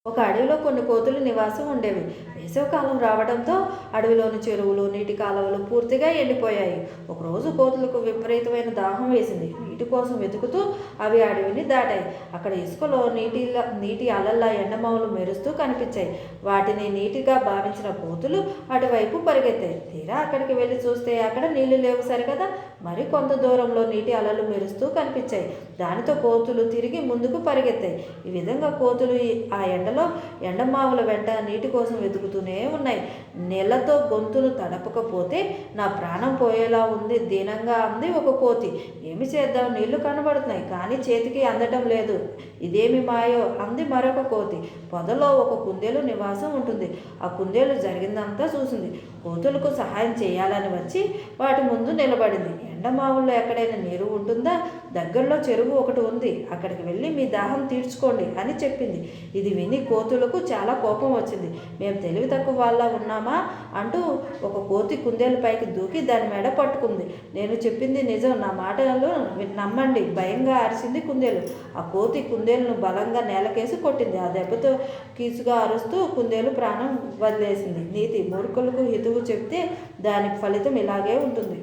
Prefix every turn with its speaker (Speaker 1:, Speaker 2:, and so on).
Speaker 1: ఒక అడవిలో కొన్ని కోతులు నివాసం ఉండేవి. వేసవికాలం రావడంతో అడవిలోని చెరువులు, నీటి కాలువలు పూర్తిగా ఎండిపోయాయి. ఒకరోజు కోతులకు విపరీతమైన దాహం వేసింది. నీటి కోసం వెతుకుతూ అవి అడవిని దాటాయి. అక్కడ ఇసుకలో నీటి అలల్లా ఎండమావులు మెరుస్తూ కనిపించాయి. వాటిని నీటిగా భావించిన కోతులు అటువైపు పరిగెత్తాయి. తీరా అక్కడికి వెళ్ళి చూస్తే అక్కడ నీళ్లు లేవు సరికదా. మరి కొంత దూరంలో నీటి అలలు మెరుస్తూ కనిపించాయి. దానితో కోతులు తిరిగి ముందుకు పరిగెత్తాయి. ఈ విధంగా కోతులు ఆ ఎండలో ఎండమావుల వెంట నీటి కోసం వెతుకుతూనే ఉన్నాయి. నీళ్లతో గొంతులు తడపకపోతే నా ప్రాణం పోయేలా ఉంది, దీనంగా అంది ఒక కోతి. ఏమి చేద్దాం, నీళ్లు కనబడుతున్నాయి కానీ చేతికి అందటం లేదు, ఇదేమి మాయో అంది మరొక కోతి. పొదలో ఒక కుందేలు నివాసం ఉంటుంది. ఆ కుందేలు జరిగిందంతా చూసింది. కోతులకు సహాయం చేయాలని వచ్చి వాటి ముందు నిలబడింది. ఎండమావుల్లో ఎక్కడైనా నీరు ఉంటుందా? దగ్గరలో చెరువు ఒకటి ఉంది, అక్కడికి వెళ్ళి మీ దాహం తీర్చుకోండి అని చెప్పింది. ఇది విని కోతులకు చాలా కోపం వచ్చింది. మేము తెలివి తక్కువ వాళ్ళ ఉన్నామా అంటూ ఒక కోతి కుందేలు పైకి దూకి దాని మెడ పట్టుకుంది. నేను చెప్పింది నిజం, నా మాటలు నమ్మండి, భయంగా అరిచింది కుందేలు. ఆ కోతి కుందేలును బలంగా నేలకేసి కొట్టింది. ఆ దెబ్బతో కీచుగా అరుస్తూ కుందేలు ప్రాణం వదిలేసింది. నీతి: మూర్ఖులకు హితువు చెప్తే దాని ఫలితం ఇలాగే ఉంటుంది.